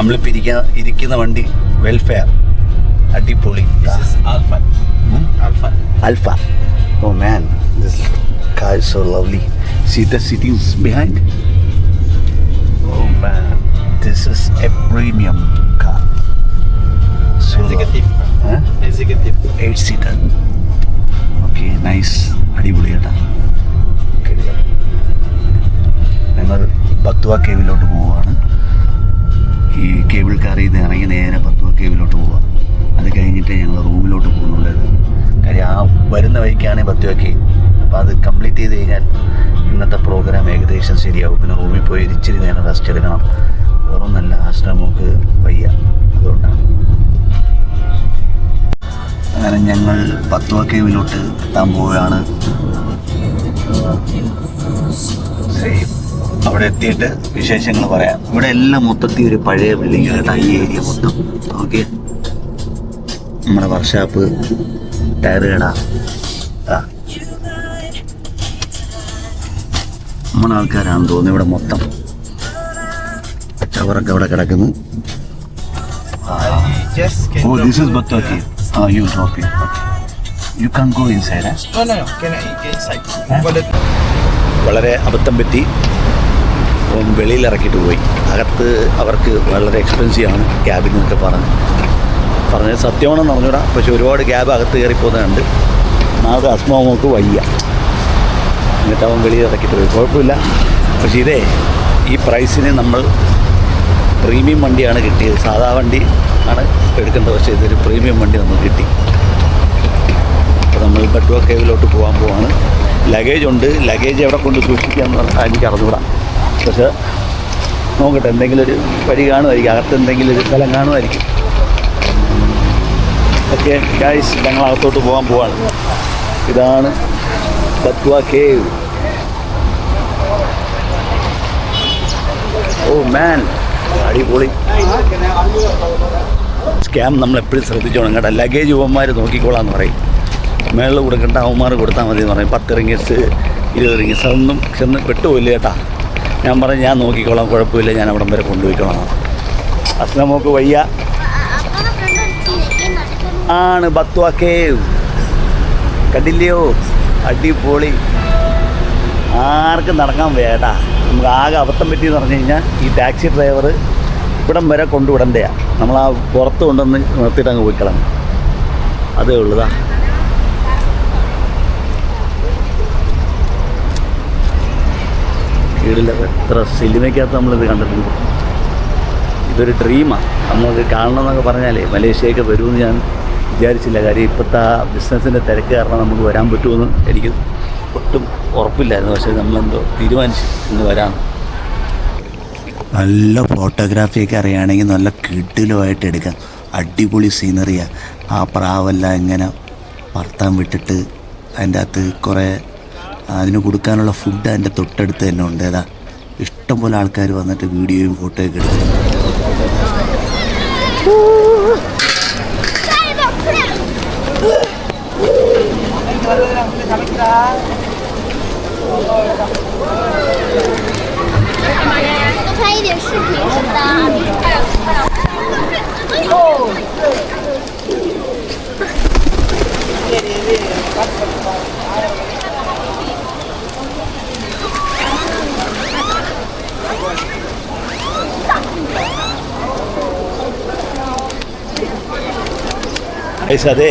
നമ്മളിപ്പോൾ ഇരിക്കുന്ന വണ്ടി വെൽഫെയർ അടിപൊളി. Alpha. Oh man, this car is so lovely. See the settings behind? Oh man, this is a premium car. So, executive 8-seater. Okay, nice. അടിപൊളി കേട്ടോ. ഞങ്ങൾ ബത്വ കേവിലോട്ട് പോവുകയാണ്. ഈ കേബിൾ കാറിൽ നിന്ന് ഇറങ്ങി നേരെ ബത്വ കേവിലോട്ട് പോവുക. അത് കഴിഞ്ഞിട്ട് ഞങ്ങൾ റൂമിലോട്ട് പോകുന്നുള്ളത്. കാര്യം ആ വരുന്ന വഴിക്കാണ് ബത്വ കേവ്. അപ്പോൾ അത് കംപ്ലീറ്റ് ചെയ്ത് കഴിഞ്ഞാൽ ഇന്നത്തെ പ്രോഗ്രാം ഏകദേശം ശരിയാവും. പിന്നെ റൂമിൽ പോയി ഇച്ചിരി നേരം റെസ്റ്റ് എടുക്കണം. വേറൊന്നല്ല, ആശ്രമമൊക്കെ വയ്യ, അതുകൊണ്ടാണ്. അങ്ങനെ ഞങ്ങൾ ബത്വ കേവിലോട്ട് എത്താൻ പോവുകയാണ്. അവിടെ എത്തിയിട്ട് വിശേഷങ്ങൾ പറയാം. ഇവിടെ എല്ലാം മൊത്തത്തിൽ ഒരു പഴയ ബിൽഡിംഗ് കേട്ടോ, ഈ ഏരിയ മൊത്തം. ഓക്കെ, നമ്മുടെ വർക്ക്ഷോപ്പ്, ടയർ കട, നമ്മുടെ ആൾക്കാരാണെന്ന് തോന്നുന്നു ഇവിടെ മൊത്തം. ചവറൊക്കെ അവിടെ കിടക്കുന്നു. Oh, this is Batwa Cave. You drop it. Okay. You can't go inside, eh? No. Can I get inside? വളരെ അബദ്ധം പറ്റി. വെളിയിൽ ഇറക്കിയിട്ട് പോയി. അകത്ത് അവർക്ക് വളരെ എക്സ്പെൻസീവ് ആണ് ക്യാബിൽ നിന്നൊക്കെ പറഞ്ഞത് സത്യമാണെന്ന് പറഞ്ഞൂടാ. പക്ഷെ ഒരുപാട് ക്യാബ് അകത്ത് കയറിപ്പോകുന്നുണ്ട്. നാളെ അസ്മാവോക്ക് വയ്യ, എന്നിട്ട് അവൻ വെളിയിൽ ഇറക്കിയിട്ട് പോയി. കുഴപ്പമില്ല. പക്ഷേ ഇതേ ഈ പ്രൈസിന് നമ്മൾ പ്രീമിയം വണ്ടിയാണ് കിട്ടിയത്. സാധാ വണ്ടി ആണ് എടുക്കേണ്ടത്, പക്ഷേ ഇതൊരു പ്രീമിയം വണ്ടി നമുക്ക് കിട്ടി. അപ്പോൾ നമ്മൾ ബട്വ കേവിലോട്ട് പോകാൻ പോവാണ്. ലഗേജ് ഉണ്ട്. ലഗേജ് എവിടെ കൊണ്ട് സൂക്ഷിക്കാമെന്ന് പറഞ്ഞാൽ എനിക്ക് അറിഞ്ഞൂടാ. പക്ഷേ നോക്കട്ടെ, എന്തെങ്കിലും ഒരു വഴി കാണുമായിരിക്കും, അകത്ത് എന്തെങ്കിലും ഒരു സ്ഥലം കാണുമായിരിക്കും. ഓക്കെ ഗൈസ്, ഞങ്ങൾ അകത്തോട്ട് പോകാൻ പോവാണ്. ഇതാണ് ബത്വ കേവ്. ഓ മാൻ, അടിപൊളി. സ്കാം നമ്മൾ എപ്പോഴും ശ്രദ്ധിച്ചോണം കേട്ടോ. ലഗേജ് യുവന്മാർ നോക്കിക്കോളാന്ന് പറയും. മേളിൽ കൊടുക്കേണ്ട അവന്മാർ കൊടുത്താൽ മതി എന്ന് പറയും. 10 റിംഗിസ് 20 റിംഗിസ് അതൊന്നും ചെന്ന് പെട്ടുപോയില്ല കേട്ടാ. ഞാൻ പറഞ്ഞു ഞാൻ നോക്കിക്കോളാം, കുഴപ്പമില്ല, ഞാൻ അവിടം വരെ കൊണ്ടുപോയിക്കോളാം. അസ്ലമോക്ക് വയ്യ. ആണ് ബത്വ കേവ്, കണ്ടില്ലയോ? അടിപൊളി. ആർക്കും നടക്കാൻ വേട്ടാ. നമുക്ക് ആകെ അബദ്ധം പറ്റിയെന്ന് പറഞ്ഞു കഴിഞ്ഞാൽ ഈ ടാക്സി ഡ്രൈവർ ഇവിടം വരെ കൊണ്ടുവിടണ്ടയാണ്. നമ്മൾ ആ പുറത്ത് കൊണ്ടുവന്ന് നിർത്തിയിട്ട് അങ്ങ് പോയിക്കളാം. അതേ ഉള്ളതാ. വീടില്ല. എത്ര സിനിമയ്ക്കകത്ത് നമ്മളിത് കണ്ടിട്ടുണ്ട്. ഇതൊരു ഡ്രീമാണ്. നമ്മൾക്ക് കാണണമെന്നൊക്കെ പറഞ്ഞാലേ മലേഷ്യയൊക്കെ വരുമെന്ന് ഞാൻ വിചാരിച്ചില്ല. കാര്യം ഇപ്പോഴത്തെ ബിസിനസ്സിൻ്റെ തിരക്ക് കാരണം നമുക്ക് വരാൻ പറ്റുമെന്ന് എനിക്ക് ഒട്ടും ഉറപ്പില്ലായിരുന്നു. പക്ഷേ നമ്മളെന്തോ തീരുമാനിച്ചു ഇന്ന് വരാൻ. നല്ല ഫോട്ടോഗ്രാഫിയൊക്കെ അറിയുകയാണെങ്കിൽ നല്ല കിടിലമായിട്ട് എടുക്കാം. അടിപൊളി സീനറിയാണ്. ആ പ്രാവെല്ലാം ഇങ്ങനെ പറത്താൻ വിട്ടിട്ട് അതിൻ്റെ അകത്ത് കുറേ അതിന് കൊടുക്കാനുള്ള ഫുഡ് അതിൻ്റെ തൊട്ടടുത്ത് തന്നെ ഉണ്ട്. ഏതാ ഇഷ്ടംപോലെ ആൾക്കാർ വന്നിട്ട് വീഡിയോയും ഫോട്ടോയൊക്കെ എടുക്കും. അതെ,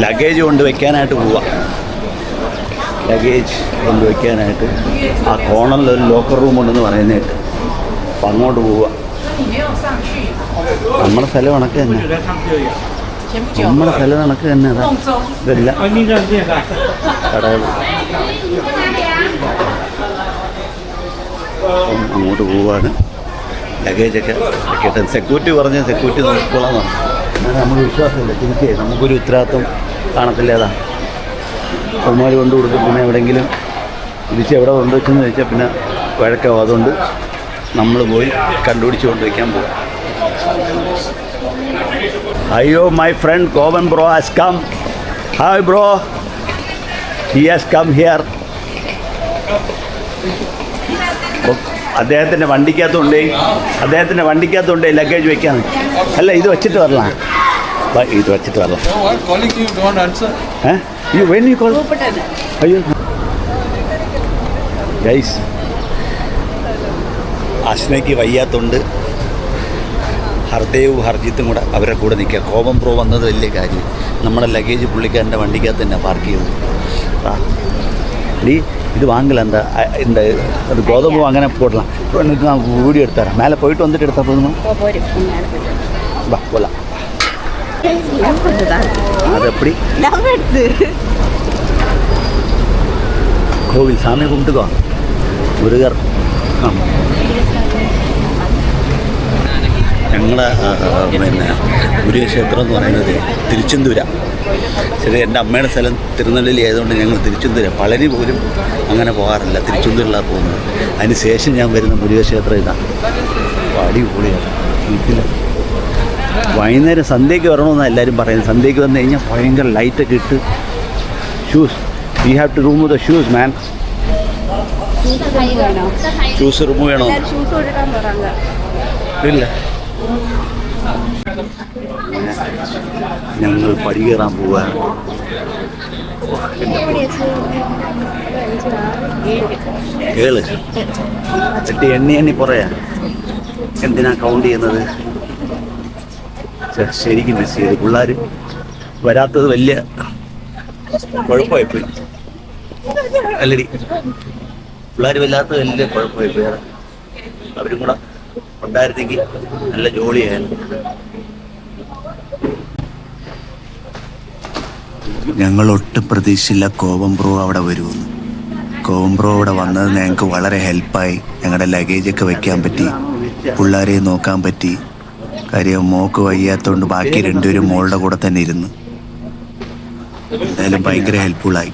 ലഗേജ് കൊണ്ടുവയ്ക്കാനായിട്ട് പോവാം. ലഗേജ് കൊണ്ടുവയ്ക്കാനായിട്ട് ആ കോണറിലൊരു ലോക്കർ റൂം ഉണ്ടെന്ന് പറയുന്നേട്ട്. അപ്പം അങ്ങോട്ട് പോവുക. നമ്മുടെ സ്ഥലം കണക്ക് തന്നെ, നമ്മുടെ സ്ഥലം കണക്ക് തന്നെ. അതാ ഇതെല്ലാം കടകൾ. അങ്ങോട്ട് പോവുകയാണ്. ലഗേജൊക്കെ വെക്കട്ടെ. സെക്യൂരിറ്റി പറഞ്ഞ് സെക്യൂരിറ്റി നോക്കിക്കോളാം പറഞ്ഞു. അങ്ങനെ നമുക്ക് വിശ്വാസമില്ല. തിരിച്ചേ നമുക്കൊരു ഉത്തരവാദിത്വം കാണത്തില്ല. അതാ അവന്മാർ കൊണ്ട് കൊടുക്കും. പിന്നെ എവിടെയെങ്കിലും തിരിച്ച് എവിടെ കൊണ്ടുവച്ചെന്ന് ചോദിച്ചാൽ പിന്നെ വഴക്കാവും. അതുകൊണ്ട് നമ്മൾ പോയി കണ്ടുപിടിച്ച് കൊണ്ടുവയ്ക്കാൻ പോകും. അയ്യോ, my friend common bro has come. Hi bro, he has come here. അദ്ദേഹത്തിൻ്റെ വണ്ടിക്കകത്തുണ്ടേ ലഗേജ് വെക്കാൻ. അല്ല ഇത് വെച്ചിട്ട് വരலாம். ഇത് വെച്ചിട്ട് വരலாம். അയ്യോ ഗൈസ്, അശ്നയ്ക്ക് വയ്യാത്തതുകൊണ്ട് ഹർദേവും ഹർജിത്തും കൂടെ അവരുടെ കൂടെ നിൽക്കുക. കോപം പ്രോ വന്നത് വലിയ കാര്യം. നമ്മുടെ ലഗേജ് പുള്ളിക്കാരൻ്റെ വണ്ടിക്കകത്ത് തന്നെ പാർക്ക് ചെയ്തു. ഡീ ഇത് വാങ്ങല എന്താ അത് ഗോതമ്പ് അങ്ങനെ പോടலாம். എന്നിട്ട് ഞാൻ വീഡിയോ എടുത്തരാം. മേലെ പോയിട്ട് വന്നിട്ട് എടുത്താൽ പോകുന്നു. വാ പോലാം. അതെപ്പടി കോവിൽ സാമി കുம்பிட்டுக்கோ മുരുകർ. ഞങ്ങളുടെ പിന്നെ മുരുകക്ഷേത്രം എന്ന് പറയുന്നത് തിരുച്ചെന്തൂര. ശരി, എൻ്റെ അമ്മയുടെ സ്ഥലം തിരുനെല്ലി ആയതുകൊണ്ട് ഞങ്ങൾ തിരുച്ചെന്തൂര, പളനി പോലും അങ്ങനെ പോകാറില്ല, തിരുച്ചെന്തൂരിലാണ് പോകുന്നത്. അതിന് ശേഷം ഞാൻ വരുന്ന മുരുകക്ഷേത്രം ഇതാണ്. അടിപൊളിയാണ്. വീട്ടിൽ വൈകുന്നേരം സന്ധ്യയ്ക്ക് വരണമെന്നാണ് എല്ലാവരും പറയുന്നത്. സന്ധ്യയ്ക്ക് വന്നു കഴിഞ്ഞാൽ ഭയങ്കര ലൈറ്റൊക്കെ ഇട്ട് shoes you have to remove the shoes man. Shoes remove ചെയ്യണോ? ഇല്ല, ഞങ്ങൾ പടി കയറാൻ പോവുകയാണ്. ഏഴ് എട്ട് എണ്ണി പറയാ. എന്തിനാ കൗണ്ട് ചെയ്യുന്നത്? ശരിക്കും മിസ് ചെയ്ത്. പിള്ളേർ വരാത്തത് വലിയ കുഴപ്പമായിപ്പോയി. അല്ലടി, പിള്ളേർ വല്ലാത്തത് വലിയ കുഴപ്പമായിപ്പോയി. അവരും കൂടെ ഉണ്ടായിരുന്നെങ്കിൽ നല്ല ജോളിയായിരുന്നു. ഞങ്ങൾ ഒട്ടും പ്രതീക്ഷയില്ല കോവം ബ്രോ അവിടെ വരുമെന്ന്. കോവം ബ്രോ അവിടെ വന്നത് ഞങ്ങൾക്ക് വളരെ ഹെൽപ്പായി. ഞങ്ങളുടെ ലഗേജൊക്കെ വെക്കാൻ പറ്റി, പിള്ളേരെ നോക്കാൻ പറ്റി. കാര്യം മോക്ക് വയ്യാത്തതുകൊണ്ട് ബാക്കി രണ്ടുപേരും മോളുടെ കൂടെ തന്നെ ഇരുന്ന്. എന്തായാലും ഭയങ്കര ഹെൽപ്ഫുള്ളായി.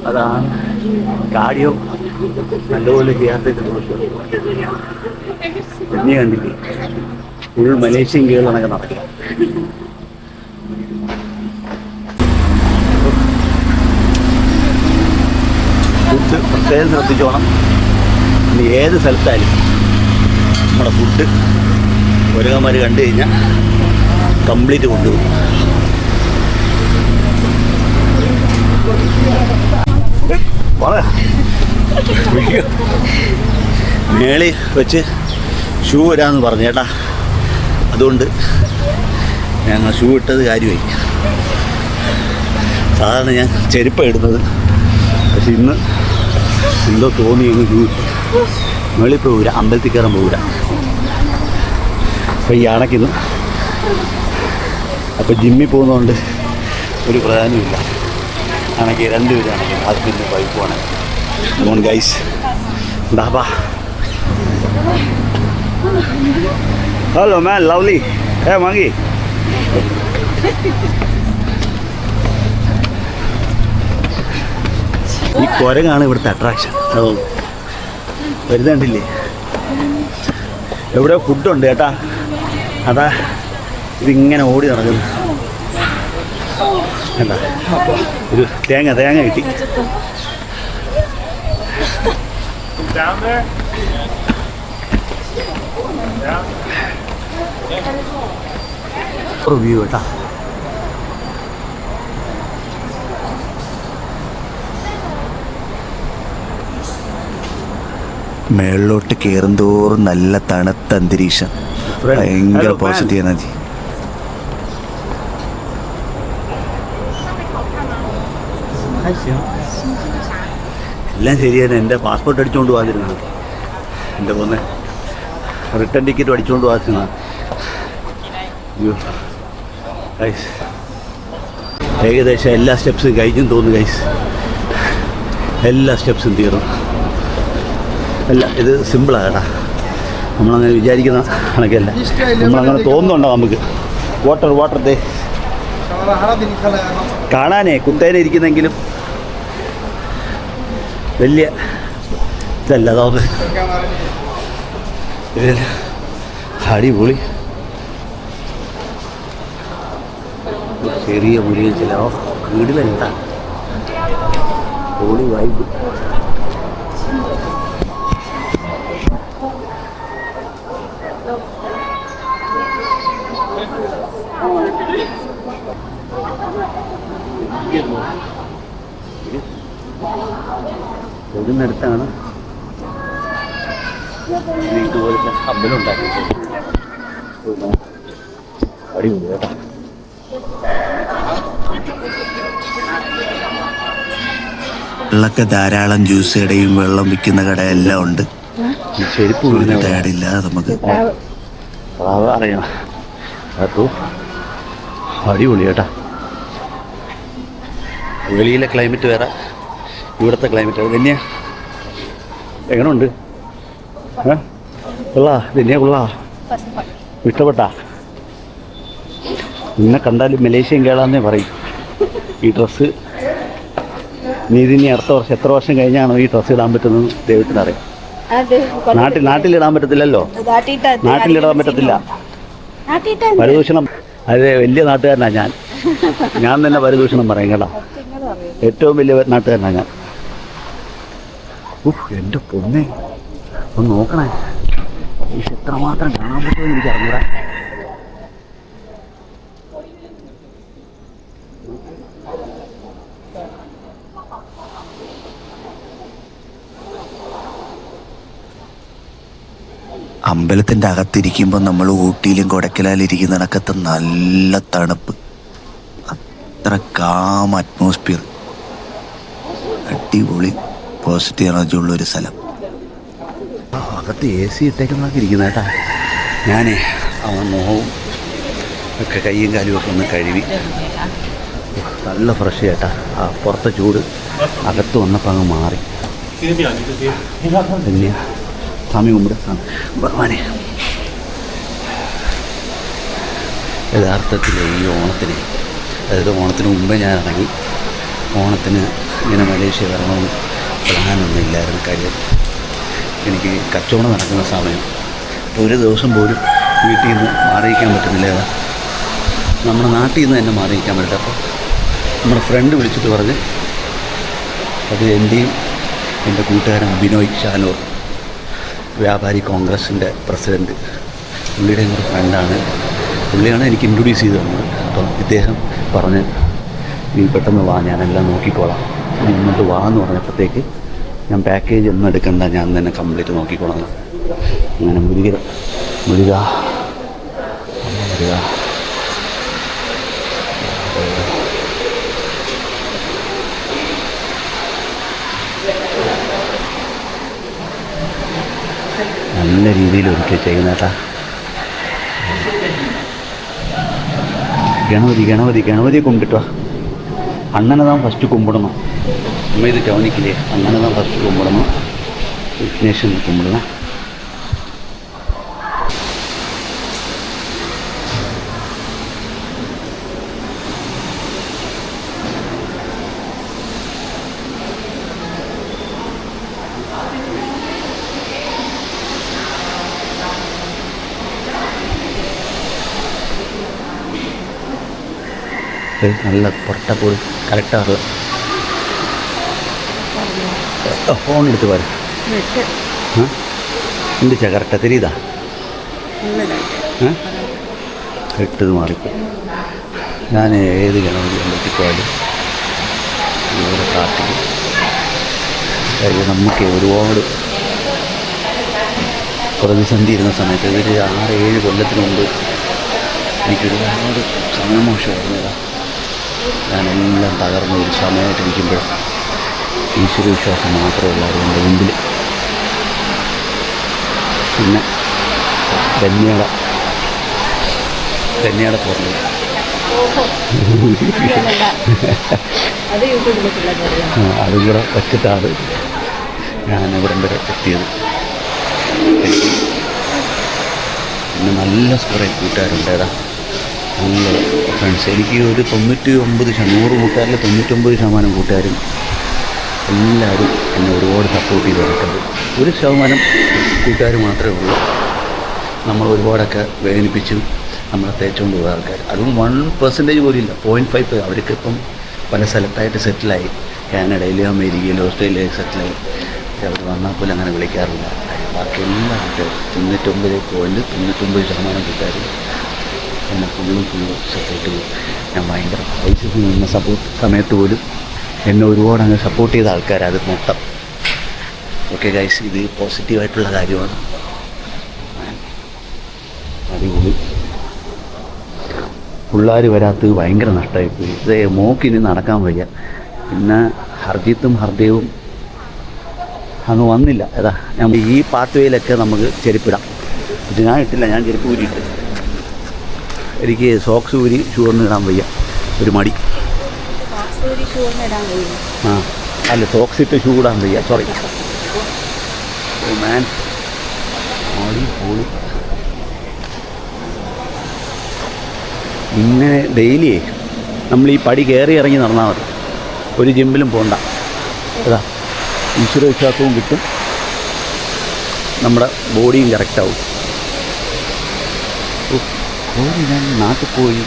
അതാണ് കാർഡിയോ നല്ലപോലെ ചെയ്യാത്ത കണ്ടില്ലേ. ഫുൾ മലേഷ്യൻ കേരളമൊക്കെ നടക്കുക. ഫുഡ് പ്രത്യേകം ശ്രദ്ധിച്ചോണം. ഇനി ഏത് സ്ഥലത്തായാലും നമ്മുടെ ഫുഡ് ഒരുങ്ങന്മാർ കണ്ടു കഴിഞ്ഞാൽ കംപ്ലീറ്റ് കൊണ്ടുപോകും. മേളി വെച്ച് ഷൂ വരാമെന്ന് പറഞ്ഞു ചേട്ടാ. അതുകൊണ്ട് ഞങ്ങൾ ഷൂ ഇട്ടത് കാര്യമായി. സാധാരണ ഞാൻ ചെരുപ്പാണ് ഇടുന്നത്, പക്ഷെ ഇന്ന് എന്തോ തോന്നി അങ്ങ് ഷൂ ഇട്ടു. മേളിൽ പോകില്ല, അമ്പലത്തിൽ കയറാൻ പോകില്ല. അപ്പോൾ ഈ അണയ്ക്കുന്നു. അപ്പോൾ ജിമ്മിൽ പോകുന്നതുകൊണ്ട് ഒരു പ്രധാനമില്ല. അണയ്ക്ക് രണ്ടുപേരും അണയ്ക്കുന്നു. ഹസ്ബൻഡ് വൈഫുമാണ്. മോൺ ഗൈസ് ഡാബ. ഹലോ മാൻ, ലവ്ലി. മങ്ങി ഈ കുരങ്ങാണ് ഇവിടുത്തെ അട്രാക്ഷൻ. അതോ വരുന്നുണ്ടില്ലേ? എവിടെയോ ഫുഡുണ്ട് ചേട്ടാ. അതാ ഇതിങ്ങനെ ഓടി നടക്കുന്നു. എന്താ ഒരു തേങ്ങ കിട്ടി. ഒരു വ്യൂ കേട്ടാ. മേളിലോട്ട് കയറുന്തോറും നല്ല തണുത്ത അന്തരീക്ഷം, ഭയങ്കര പോസിറ്റീവ് എനർജി. എല്ലാം ശരിയാണ്. എൻ്റെ പാസ്പോർട്ട് അടിച്ചുകൊണ്ട് പോകാതിരുന്നത്, എൻ്റെ പോന്നെ റിട്ടേൺ ടിക്കറ്റ് അടിച്ചുകൊണ്ട് പോകാതിരുന്നത്. ഗൈസ് ഏകദേശം എല്ലാ സ്റ്റെപ്സും കഴിച്ചും തോന്നുന്നു ഗൈസ്. എല്ലാ സ്റ്റെപ്സും തീർന്നു. അല്ല, ഇത് സിമ്പിളാണ് കേട്ടാ. നമ്മളങ്ങനെ വിചാരിക്കുന്ന കണക്കല്ല. നമ്മളങ്ങനെ തോന്നുന്നുണ്ടോ നമുക്ക്? വാട്ടർ ദേ കാണാനേ കുത്തേനെ ഇരിക്കുന്നെങ്കിലും വലിയ ഇതല്ല. അതാവുന്നത് അടിപൊളി. ചെറിയ മുറിയിൽ ചില വീടിലെന്താ പൊളി വൈബ്. വീടിനടുത്താണ് ഇതുപോലത്തെ അമ്പലം ഉണ്ടാക്കിയത്. അടിപൊളി കേട്ടോ. വെള്ളമൊക്കെ ധാരാളം ജ്യൂസ് കടയും വെള്ളം വിൽക്കുന്ന കടയെല്ലാം ഉണ്ട്. ചെരുപ്പ് ടയർഡില്ല നമുക്ക് അറിയണം. അതോ അടിപൊളി കേട്ടാ. വെളിയിലെ ക്ലൈമറ്റ് വേറെ, ഇവിടുത്തെ ക്ലൈമറ്റ് അത് തന്നെയാ. എങ്ങനെയുണ്ട്? കൊള്ളാ തന്നെയാ, കൊള്ളാ, ഇഷ്ടപ്പെട്ടാ? നിന്നെ കണ്ടാലും മലേഷ്യൻ കേളാന്നേ പറയും. ഈ ഡ്രസ്സ് നീതിനി അടുത്ത വർഷം എത്ര വർഷം കഴിഞ്ഞാണോ ഈ ഡ്രസ്സ് ഇടാൻ പറ്റുന്നത് ദൈവത്തിനറിയാം. നാട്ടിലിടാൻ പറ്റത്തില്ലല്ലോ, നാട്ടിലിടാൻ പറ്റത്തില്ല. പരിദൂഷണം, അത് വലിയ നാട്ടുകാരനാണ് ഞാൻ തന്നെ പരിദൂഷണം പറയും കേട്ടോ. ഏറ്റവും വലിയ നാട്ടുകാരനാണ് ഞാൻ. എൻ്റെ പൊന്നെ ഒന്ന് നോക്കണേ, ഈ എത്രമാത്രം കാണാൻ പറ്റുമെന്ന് എനിക്ക് അറിഞ്ഞൂടാ. അമ്പലത്തിൻ്റെ അകത്തിരിക്കുമ്പോൾ നമ്മൾ ഊട്ടിയിലും കൊടക്കനാലിരിക്കുന്ന കണക്കത്തെ നല്ല തണുപ്പ്, അത്ര കാം അറ്റ്മോസ്ഫിയർ, അടിപൊളി പോസിറ്റീവ് എനർജി ഉള്ളൊരു സ്ഥലം. അകത്ത് എ സി ഇട്ടേക്കുന്നതൊക്കെ ഇരിക്കുന്ന കേട്ടാ. ഞാനേ അവൻ മുഖവും ഒക്കെ കയ്യും കാലും ഒക്കെ ഒന്ന് കഴുകി, നല്ല ഫ്രഷ് കേട്ടാ. ആ പുറത്തെ ചൂട് അകത്ത് വന്നപ്പോൾ അങ്ങ് മാറി. തന്നെയാ സ്വാമി കുമ്പിട് ഭഗവാനെ. യഥാർത്ഥത്തിൽ ഈ ഓണത്തിന്, അതായത് ഓണത്തിന് മുമ്പേ ഞാൻ ഇറങ്ങി. ഓണത്തിന് ഇങ്ങനെ മലേഷ്യ വരണമെന്ന് പ്ലാനൊന്നും ഇല്ലായിരുന്നു. കാര്യം എനിക്ക് കച്ചവടം നടക്കുന്ന സമയം, ഒരു ദിവസം പോലും വീട്ടിൽ നിന്ന് മാറിയിക്കാൻ പറ്റുന്നില്ല. നമ്മുടെ നാട്ടിൽ നിന്ന് തന്നെ മാറിയിക്കാൻ പറ്റില്ല. അപ്പോൾ നമ്മുടെ ഫ്രണ്ട് വിളിച്ചിട്ട് പറഞ്ഞ്, അത് എൻ്റെയും എൻ്റെ കൂട്ടുകാരൻ ബിനോയ് ഷാനൂർ, വ്യാപാരി കോൺഗ്രസിൻ്റെ പ്രസിഡൻറ്റ്, പുള്ളിയുടെയും കൂടെ ഫ്രണ്ടാണ്. പുള്ളിയാണ് എനിക്ക് ഇൻട്രൊഡ്യൂസ് ചെയ്ത് തന്നത്. അപ്പം ഇദ്ദേഹം പറഞ്ഞ്, നീ പെട്ടെന്ന് വാ, ഞാനെല്ലാം നോക്കിക്കോളാം, നീ എന്നിട്ട് വാ എന്ന് പറഞ്ഞപ്പോഴത്തേക്ക് ഞാൻ പാക്കേജ് ഒന്നും എടുക്കണ്ട, ഞാൻ തന്നെ കംപ്ലീറ്റ് നോക്കിക്കോളാം. അങ്ങനെ മുരുക നല്ല രീതിയിൽ ഒരുക്കി ചെയ്യുന്ന കേട്ടാ. ഗണപതിയെ കുമ്പിട്ടോ. അണ്ണനെ നാം ഫസ്റ്റ് കുമ്പിടണം. നമ്മൾ ഇത് ഗവനിക്കില്ലേ, അണ്ണനെ നാം ഫസ്റ്റ് കുമ്പിടണം, വിഘ്നേശ്വരനെ കുമ്പിടണം. നല്ല പുറത്തെപ്പോഴും കറക്റ്റാണ്. ഫോൺ എടുത്ത് പാரு. എന്തിച്ചാ കറക്റ്റാ തെരീതാ? ഇട്ടത് മാറിപ്പോയി. ഞാൻ ഏത് ഗണപതി അമ്പലത്തിപ്പോയാലും ഇവിടെ പ്രാർത്ഥിക്കും. കാര്യം നമുക്ക് ഒരുപാട് പ്രതിസന്ധി ഇരുന്ന സമയത്ത്, ഇതൊരു 6-7 കൊല്ലത്തിന് മുമ്പ് എനിക്കൊരുപാട് സമയമോശമായിരുന്നതാണ്. ഞാനെല്ലാം തകർന്ന ഒരു സമയമായിട്ടിരിക്കുമ്പോൾ ഈശ്വരവിശ്വാസം മാത്രമേ ഉള്ളായിരുന്നു എൻ്റെ മുമ്പിൽ. പിന്നെ ധന്യയുടെ ഫോട്ടോ അതും കൂടെ വെച്ചിട്ടാണ് ഞാൻ ഇവിടം വരെ എത്തിയത്. പിന്നെ നല്ല കുറേ കൂട്ടുകാരുണ്ടേടാ, നല്ല ഫ്രണ്ട്സ്. എനിക്ക് ഒരു 99% 100 കൂട്ടുകാരിൽ 99% കൂട്ടുകാരും എല്ലാവരും എന്നെ ഒരുപാട് സപ്പോർട്ട് ചെയ്ത് തന്നിട്ടുണ്ട്. 1% കൂട്ടുകാർ മാത്രമേ ഉള്ളൂ നമ്മൾ ഒരുപാടൊക്കെ വേദനിപ്പിച്ചും നമ്മളെ തേച്ചുകൊണ്ട് പോയ ആൾക്കാർ. അതും 1% പോലും ഇല്ല, 0.5. അവർക്ക് ഇപ്പം പല സ്ഥലത്തായിട്ട് സെറ്റിലായി. കാനഡയിലും അമേരിക്കയിലും ഓസ്ട്രേലിയയിലും സെറ്റിലായി. അവർ വന്നാൽ പോലും അങ്ങനെ വിളിക്കാറില്ല. ബാക്കി എല്ലാ കൂട്ടുകാരും 99.99% കൂട്ടുകാരും എന്നെ ഫുള്ള് സപ്പോർട്ട് ചെയ്തു. ഞാൻ ഭയങ്കര ക്രൈസിസിൽ നിന്ന സമയത്ത് പോലും എന്നെ ഒരുപാട് അങ്ങ് സപ്പോർട്ട് ചെയ്ത ആൾക്കാരത് മൊത്തം. ഓക്കെ ഗൈസ്, ഇത് പോസിറ്റീവായിട്ടുള്ള കാര്യമാണ്. അടിപൊളി. പിള്ളേർ വരാത്തത് ഭയങ്കര നഷ്ടമായിപ്പോയി. ഇത് മോക്കിനി നടക്കാൻ വയ്യ. പിന്നെ ഹർജിത്തും ഹർദേവും അങ്ങ് വന്നില്ല. ഏതാ ഞാൻ ഈ പാത്ത് വേയിലൊക്കെ നമുക്ക് ചെരുപ്പിടാം. ഇത് ഞാൻ ഇട്ടില്ല, ഞാൻ ചെരുപ്പ് ഊരിയിട്ട്. എനിക്ക് സോക്സ് ഊരി ഷൂ ഒന്നും ഇടാൻ വയ്യ, ഒരു മടി. ആ അല്ല, സോക്സ് ഇട്ട് ഷൂ ഇടാൻ വയ്യ, സോറി. ഓ മാൻ, ഓടി പോളി. ഇങ്ങനെ ഡെയിലി നമ്മൾ ഈ പടി കയറി ഇറങ്ങി നടന്നാൽ മതി, ഒരു ജിമ്മിലും പോകണ്ട. അതാ ഈശ്വര വിശ്വാസവും കിട്ടും, നമ്മുടെ ബോഡിയും കറക്റ്റാവും. ഞാൻ നാട്ടിൽ പോയി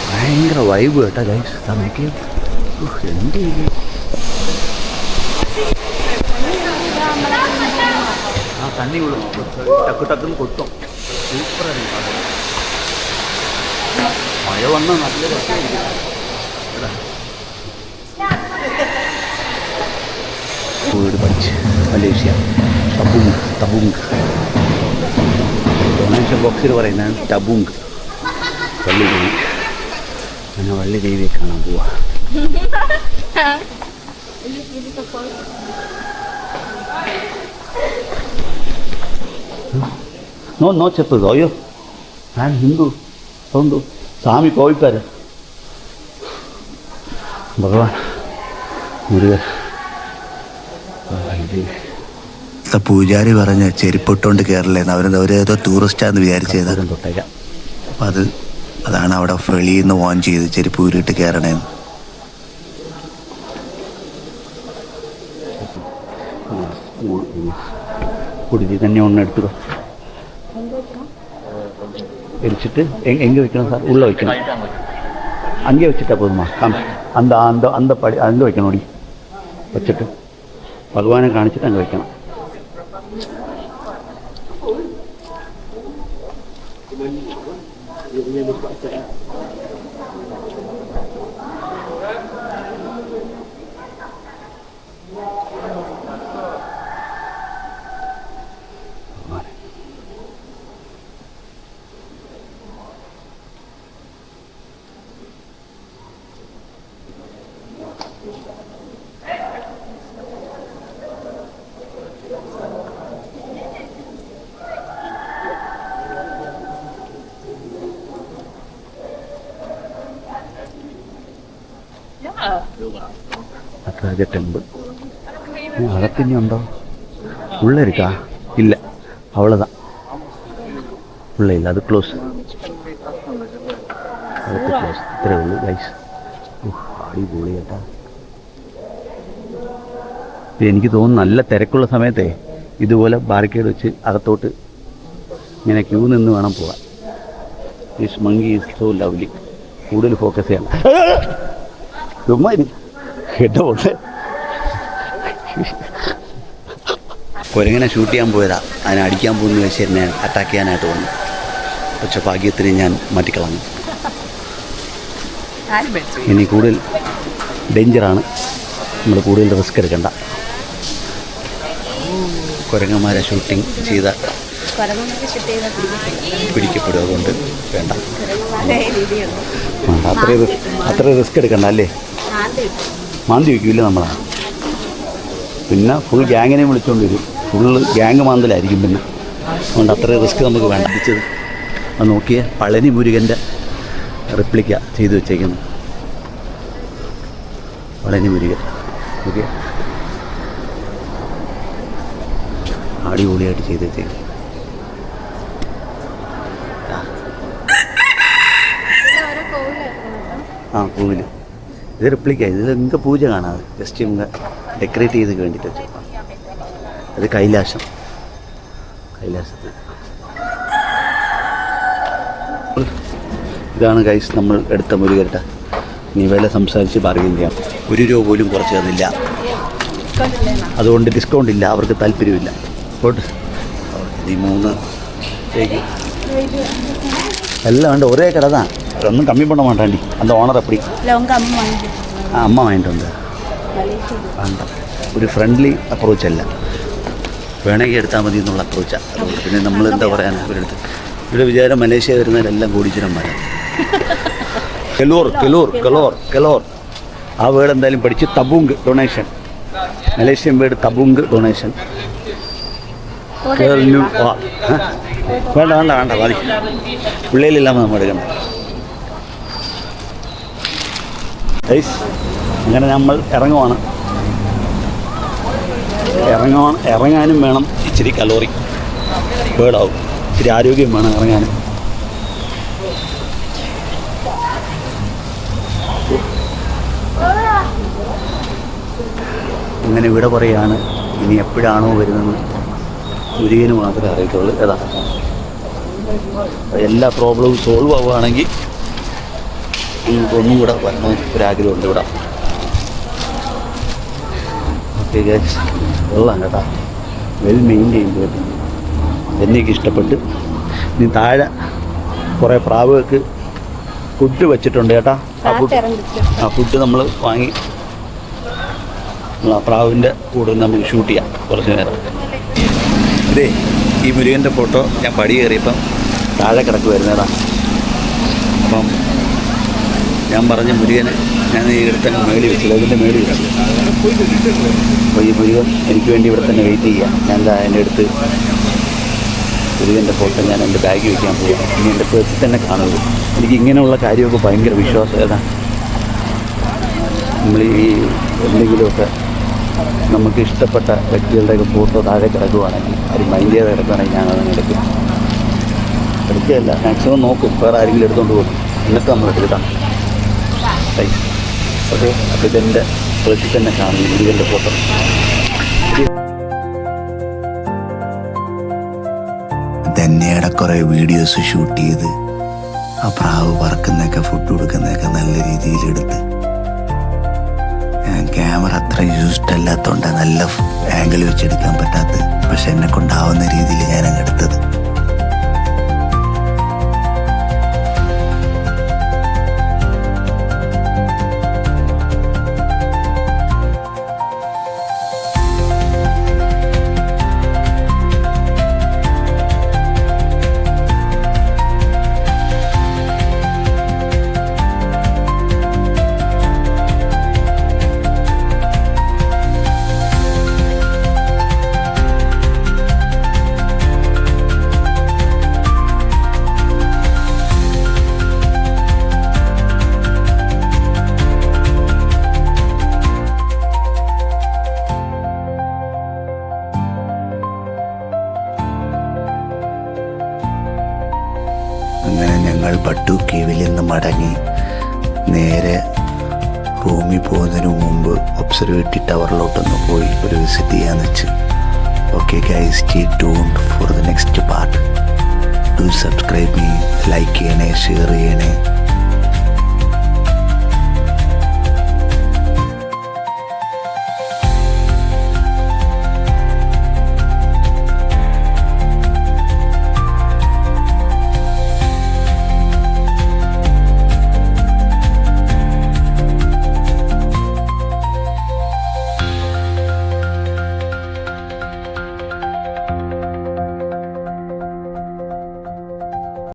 ഭയങ്കര വൈബ് കേട്ടോ ഗൈസ്. നമുക്ക് എന്ത് ആ തണ്ണി വിടും, ടക്ക് ടക്കുന്ന് കൊട്ടും. സൂപ്പറായിരിക്കും. മഴ വന്നാൽ നല്ല രസമായിരിക്കും. വീട് പഠിച്ച് മലേഷ്യ തബുങ് ഡൊണേഷൻ ബോക്സിൽ പറയുന്നത് തബുങ്. വള്ളി ദേവി, അങ്ങനെ വള്ളി ദേവിയെ കാണാൻ പോവാ. నో చెప్పదు. అయ్యో ನಾನು ಹಿಂದೂ ಒಂದು ಸ್ವಾಮಿ ಹೋಗ್ತಾರೆ. ಭಗವಾನ್ മുരുകൻ. പൂജാരി പറഞ്ഞ ചെരുപ്പിട്ടുകൊണ്ട് കയറില്ലേന്ന്. അവരേതോ ടൂറിസ്റ്റാന്ന് വിചാരിച്ചത്. അപ്പം അതാണ് അവിടെ വെളിയിൽ നിന്ന് ഓൺ ചെയ്ത് ചെരുപ്പ് ഊരിയിട്ട് കയറണേന്ന്. കുടിച്ച് തന്നെ ഒന്ന് എടുത്തുക. എരിച്ചിട്ട് എங்கே வைக்கணும் சார்? உள்ளே வைக்கணும். அங்கே வச்சுட்டா போதுமா? அந்த அந்த அந்த படி அங்கே வைக்கணும். ஓடி வச்சுட்டு பகவானை காணிச்சிட்டு அங்கே வைக்கணும். நடராஜ டெம்பிள். அகத்தினி உண்டோ? உள்ளே இருக்கா? இல்லை, அவ்வளோதான். உள்ளே இல்லை, அது க்ளோஸ். അകത്ത് ക്ലോസ്. ഇത്രയേ ഉള്ളൂ ഗൈസ്. അടിപൊളി കേട്ടാ. എനിക്ക് തോന്നുന്നു നല്ല തിരക്കുള്ള സമയത്തെ ഇതുപോലെ ബാരിക്കേഡ് വെച്ച് അകത്തോട്ട് ഇങ്ങനെ ക്യൂ നിന്ന് വേണം പോകാൻ. This monkey is so lovely. കൂടുതൽ ഫോക്കസ് ചെയ്യണം. ചുമ്മാ കേട്ടോ. കുരങ്ങനെ ഷൂട്ട് ചെയ്യാൻ പോയതാ, അതിനെ അടിക്കാൻ പോകുന്ന വെച്ച് എന്നെ അറ്റാക്ക് ചെയ്യാനായിട്ട് വന്നു. പക്ഷെ ഭാഗ്യത്തിന് ഞാൻ മാറ്റിക്കളഞ്ഞു. ഇനി കൂടുതൽ ഡേഞ്ചറാണ്, നമ്മൾ കൂടുതൽ റിസ്ക് എടുക്കണ്ട. കുരങ്ങന്മാരെ ഷൂട്ടിങ് ചെയ്ത പിടിക്കപ്പെടും, അതുകൊണ്ട് വേണ്ട. അത്ര റിസ്ക് എടുക്കണ്ട അല്ലേ? മാന്തി വയ്ക്കില്ല നമ്മളാണ്. പിന്നെ ഫുൾ ഗ്യാങ്ങിനെ വിളിച്ചുകൊണ്ട് വരും. ഫുള്ള് ഗ്യാങ് മാന്തലായിരിക്കും. പിന്നെ അതുകൊണ്ട് അത്ര റിസ്ക് നമുക്ക് വേണ്ട. അടിച്ചത് അത് നോക്കിയേ, പളനി മുരുകൻ്റെ റിപ്ലിക്ക ചെയ്തു വെച്ചേക്കുന്നു. പളനി മുരുകൻ ഓക്കെ, അടിപൊളിയായിട്ട് ചെയ്തു വെച്ചേക്കുന്നു. ആ കോവിൽ ഇത് റിപ്ലിക്ക. ഇതിൽ നിങ്ങൾക്ക് പൂജ കാണാതെ ജസ്റ്റ് ഇങ്ങ് ഡെക്കറേറ്റ് ചെയ്ത് വേണ്ടിയിട്ട് വെച്ചു. അത് കൈലാസത്തിൽ ഇതാണ് ഗൈസ് നമ്മൾ എടുത്ത മുരുകരട്ട. നീ വില സംസാരിച്ച് ബാർഗെയിൻ ചെയ്യാം. 1 രൂപ പോലും കുറച്ച് തന്നില്ല, അതുകൊണ്ട് ഡിസ്കൗണ്ട് ഇല്ല, അവർക്ക് താല്പര്യമില്ല. ഈ 3 எல்லாம் வந்து ஒரே கடை தான், ஒன்றும் கம்மி பண்ண மாட்டாண்டி. அந்த ஓனர் அப்படி அம்மா வாங்கிட்டு வந்தேன். വേണ്ട, ഒരു ഫ്രണ്ട്ലി അപ്രോച്ച് അല്ല, വേണമെങ്കിൽ എടുത്താൽ മതി എന്നുള്ള അപ്രോച്ചാണ്. അതുകൊണ്ട് പിന്നെ നമ്മൾ എന്താ പറയാൻ ഇവരെടുത്ത് ഇവിടെ വിചാരം മലേഷ്യ വരുന്നതിലെല്ലാം കോടീശ്വരന്മാരാണ്. കെലോർ കെലോർ കെലോർ കെലോർ ആ വേർഡ് എന്തായാലും പഠിച്ച്. തബുങ്ക് ഡൊണേഷൻ, മലേഷ്യൻ വേർഡ് തബുങ്ക് ഡൊണേഷൻ. വേണ്ട വേണ്ട വേണ്ട മതി, പിള്ളേരില്ലാமல் നമ്മൾ എടുക്കണം. അങ്ങനെ നമ്മൾ ഇറങ്ങാനും വേണം ഇച്ചിരി കലോറി ബേർഡാവും, ഇച്ചിരി ആരോഗ്യം വേണം ഇറങ്ങാനും. അങ്ങനെ ഇവിടെ പറയുകയാണ്. ഇനി എപ്പോഴാണോ വരുന്നത് മുരുകന് മാത്രമേ അറിയത്തുള്ളൂ. ഏതാ എല്ലാ പ്രോബ്ലവും സോൾവ് ആവുകയാണെങ്കിൽ ഒന്നും കൂടെ വരണം ഒരാഗ്രഹമുണ്ട് ഇവിടെ. ഓക്കെ ഗൈസ്, വെള്ളം കേട്ടോ വെൽ മെയിൻറ്റെയിൻ ചെയ്ത് എനിക്ക് ഇഷ്ടപ്പെട്ട്. ഇനി താഴെ കുറേ പ്രാവുകൾക്ക് ഫുഡ് വെച്ചിട്ടുണ്ട് കേട്ടോ. ആ ഫുഡ് നമ്മൾ വാങ്ങി ആ പ്രാവിൻ്റെ കൂടെ നമുക്ക് ഷൂട്ട് ചെയ്യാം കുറച്ച് നേരം. ഇതേ ഈ മുരുകൻ്റെ ഫോട്ടോ ഞാൻ പടി കയറിയപ്പം താഴെ കിടക്കുമായിരുന്നേടാ. അപ്പം ഞാൻ പറഞ്ഞ മുരുകന് ഞാൻ ഈ ഇവിടെ തന്നെ മേളി വെച്ചില്ല, ഇതിൻ്റെ മേളി വെച്ചു. അപ്പോൾ ഈ മുരുകൻ എനിക്ക് വേണ്ടി ഇവിടെ തന്നെ വെയിറ്റ് ചെയ്യാം. ഞാൻ എന്താ എൻ്റെ അടുത്ത് മുരുകൻ്റെ ഫോട്ടോ ഞാൻ എൻ്റെ ബാഗിൽ വയ്ക്കാൻ പോകാം. ഇനി എൻ്റെ പേഴ്സിൽ തന്നെ കാണുള്ളൂ. എനിക്ക് ഇങ്ങനെയുള്ള കാര്യമൊക്കെ ഭയങ്കര വിശ്വാസം. ഏതാ നമ്മൾ ഈ എന്തെങ്കിലുമൊക്കെ നമുക്ക് ഇഷ്ടപ്പെട്ട വ്യക്തികളുടെയൊക്കെ ഫോട്ടോ താഴെ കിടക്കുവാണെങ്കിൽ അത് മൈൻഡ് ചെയ്ത് കിടക്കുകയാണെങ്കിൽ ഞാൻ അതങ്ങനെ എടുക്കുകയല്ല, മാക്സിമം നോക്കും വേറെ ആരെങ്കിലും എടുത്തുകൊണ്ട് പോകും, എന്നിട്ട് നമ്മൾ എടുക്കാം. ഓക്കെ, അപ്പോൾ ഇതെൻ്റെ പേഴ്സിൽ തന്നെ കാണുന്നു മുരുകൻ്റെ ഫോട്ടോ. ധന്യയുടെ കുറേ വീഡിയോസ് ഷൂട്ട് ചെയ്ത് ആ പ്രാവ് പറക്കുന്നതൊക്കെ ഫുഡ് കൊടുക്കുന്നതൊക്കെ നല്ല രീതിയിലെടുത്ത്. ഞാൻ ക്യാമറ അത്ര യൂസ്ഡ് അല്ലാത്തതുകൊണ്ട് നല്ല ആംഗിൾ വെച്ചെടുക്കാൻ പറ്റാത്തത്, പക്ഷെ എന്നെ കൊണ്ടാവുന്ന രീതിയിൽ ഞാനങ്ങ് എടുത്തത്. അങ്ങനെ ഞങ്ങൾ ബട്ടു കേവിൽ നിന്ന് മടങ്ങി നേരെ റൂമിൽ പോകുന്നതിന് മുമ്പ് ഒബ്സർവേറ്ററി ടവറിലോട്ടൊന്ന് പോയി ഒരു വിസിറ്റ് ചെയ്യാന്ന് വെച്ച്. Okay guys, stay tuned for the next part. Do subscribe me, like ചെയ്യണേ, ഷെയർ ചെയ്യണേ.